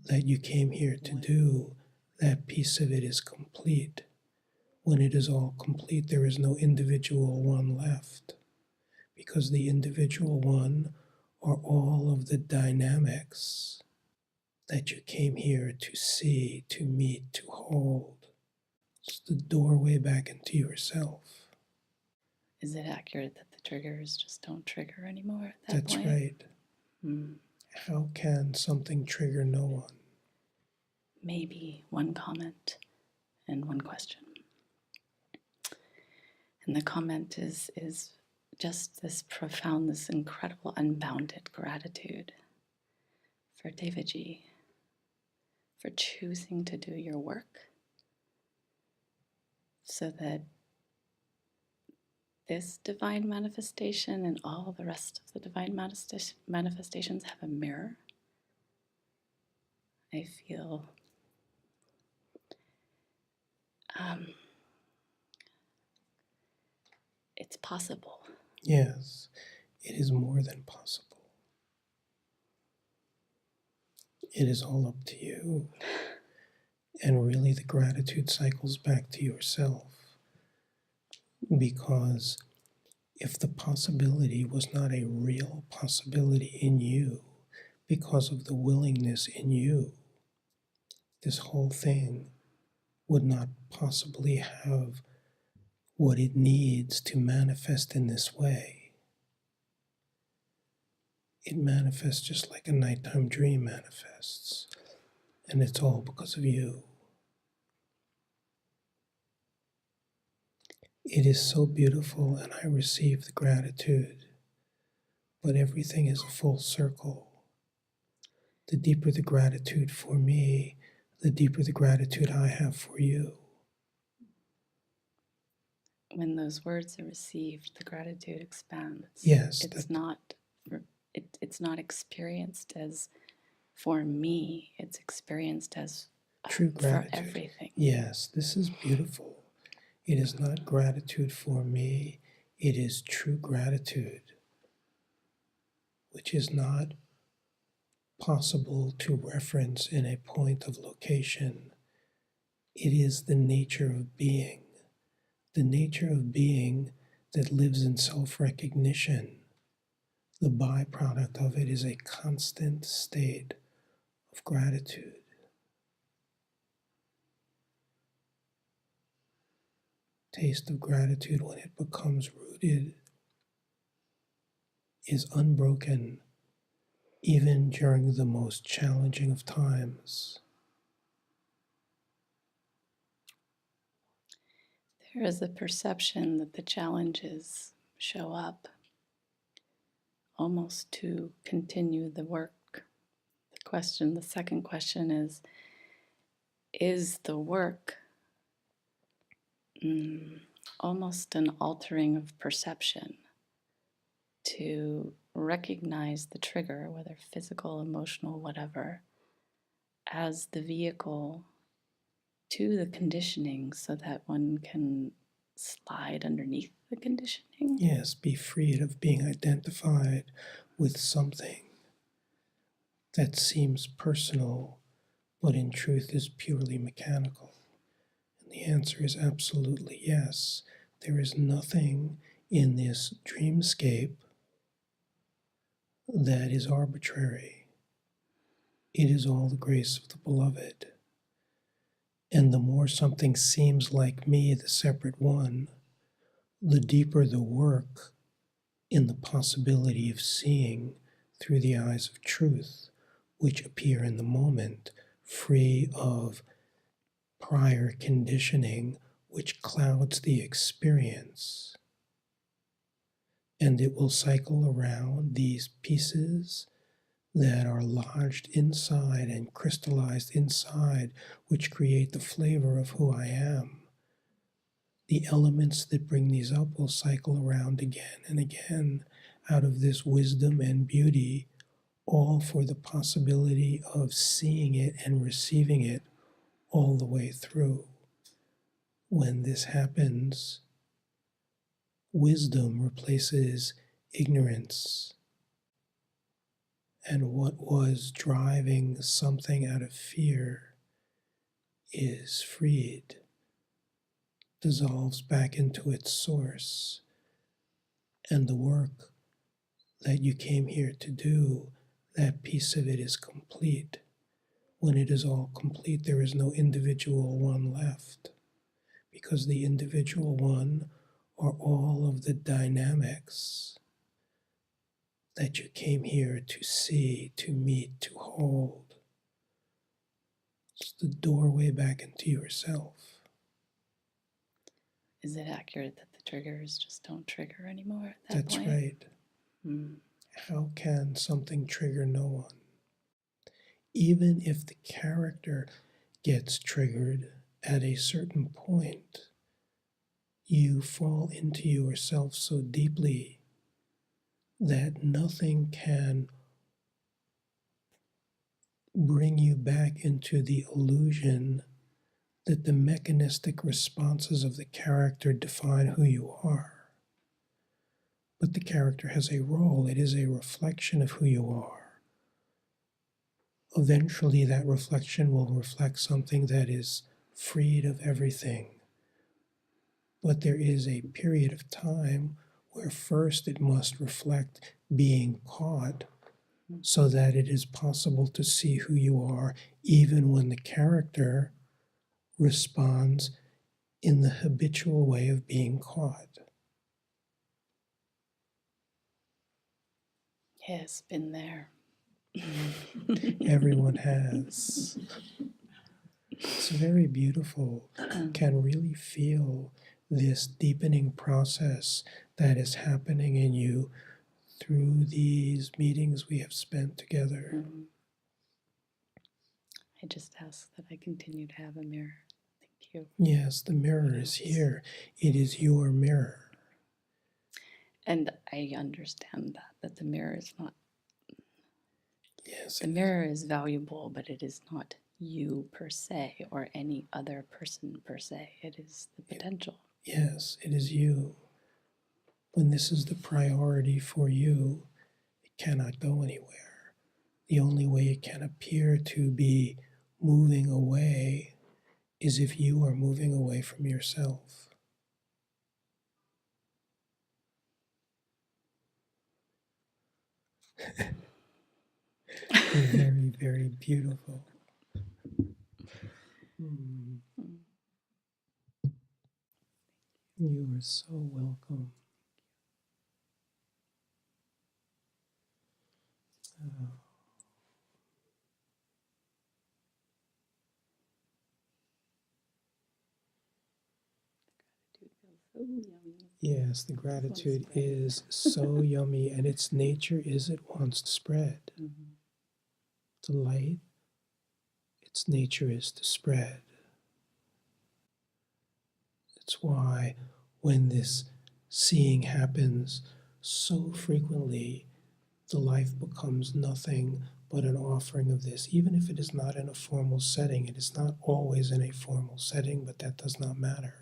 that you came here to do, that piece of it is complete. When it is all complete, there is no individual one left, because the individual one are all of the dynamics that you came here to see, to meet, to hold. It's the doorway back into yourself. Is it accurate that the triggers just don't trigger anymore at that point? That's right. How can something trigger no one? Maybe one comment and one question. And the comment is just this profound, this incredible, unbounded gratitude for Devaji, for choosing to do your work so that this divine manifestation and all the rest of the divine manifestations have a mirror. I feel it's possible. Yes, it is more than possible. It is all up to you. And really the gratitude cycles back to yourself. Because if the possibility was not a real possibility in you, because of the willingness in you, this whole thing would not possibly have what it needs to manifest in this way. It manifests just like a nighttime dream manifests, and it's all because of you. It is so beautiful, and I receive the gratitude, but everything is a full circle. The deeper the gratitude for me, the deeper the gratitude I have for you. When those words are received, the gratitude expands. Yes. It's not experienced as for me, it's experienced as true gratitude. For everything. Yes, this is beautiful. It is not gratitude for me, it is true gratitude, which is not possible to reference in a point of location. It is the nature of being. The nature of being that lives in self-recognition. The byproduct of it is a constant state of gratitude. Taste of gratitude, when it becomes rooted, is unbroken even during the most challenging of times. There is a perception that the challenges show up almost to continue the work. The second question is the work almost an altering of perception to recognize the trigger, whether physical, emotional, whatever, as the vehicle to the conditioning so that one can slide underneath the conditioning? Yes, be freed of being identified with something that seems personal, but in truth is purely mechanical. And the answer is absolutely yes. There is nothing in this dreamscape that is arbitrary. It is all the grace of the beloved. And the more something seems like me, the separate one, the deeper the work in the possibility of seeing through the eyes of truth, which appear in the moment, free of prior conditioning, which clouds the experience. And it will cycle around these pieces that are lodged inside and crystallized inside, which create the flavor of who I am. The elements that bring these up will cycle around again and again out of this wisdom and beauty, all for the possibility of seeing it and receiving it all the way through. When this happens, wisdom replaces ignorance, And what was driving something out of fear is freed, dissolves back into its source. And the work that you came here to do, that piece of it is complete. When it is all complete, there is no individual one left, because the individual one are all of the dynamics that you came here to see, to meet, to hold. It's the doorway back into yourself. Is it accurate that the triggers just don't trigger anymore at that point? That's right. How can something trigger no one? Even if the character gets triggered at a certain point, you fall into yourself so deeply that nothing can bring you back into the illusion that the mechanistic responses of the character define who you are. But the character has a role. It is a reflection of who you are. Eventually, that reflection will reflect something that is freed of everything. But there is a period of time where first it must reflect being caught, so that it is possible to see who you are, even when the character responds in the habitual way of being caught. Yes, been there. Everyone has. It's very beautiful. Can really feel this deepening process that is happening in you through these meetings we have spent together. I just ask that I continue to have a mirror. Thank you. Yes, the mirror is here. It is your mirror. And I understand that the mirror is not. Yes. The mirror is valuable, but it is not you per se or any other person per se. It is the potential. Yes, it is you. When this is the priority for you, it cannot go anywhere. The only way it can appear to be moving away is if you are moving away from yourself. Very, very beautiful. You are so welcome. Yes, the gratitude is so yummy, and its nature is it wants to spread. The light, its nature is to spread. That's why when this seeing happens so frequently, the life becomes nothing but an offering of this, even if it is not in a formal setting. It is not always in a formal setting, but that does not matter.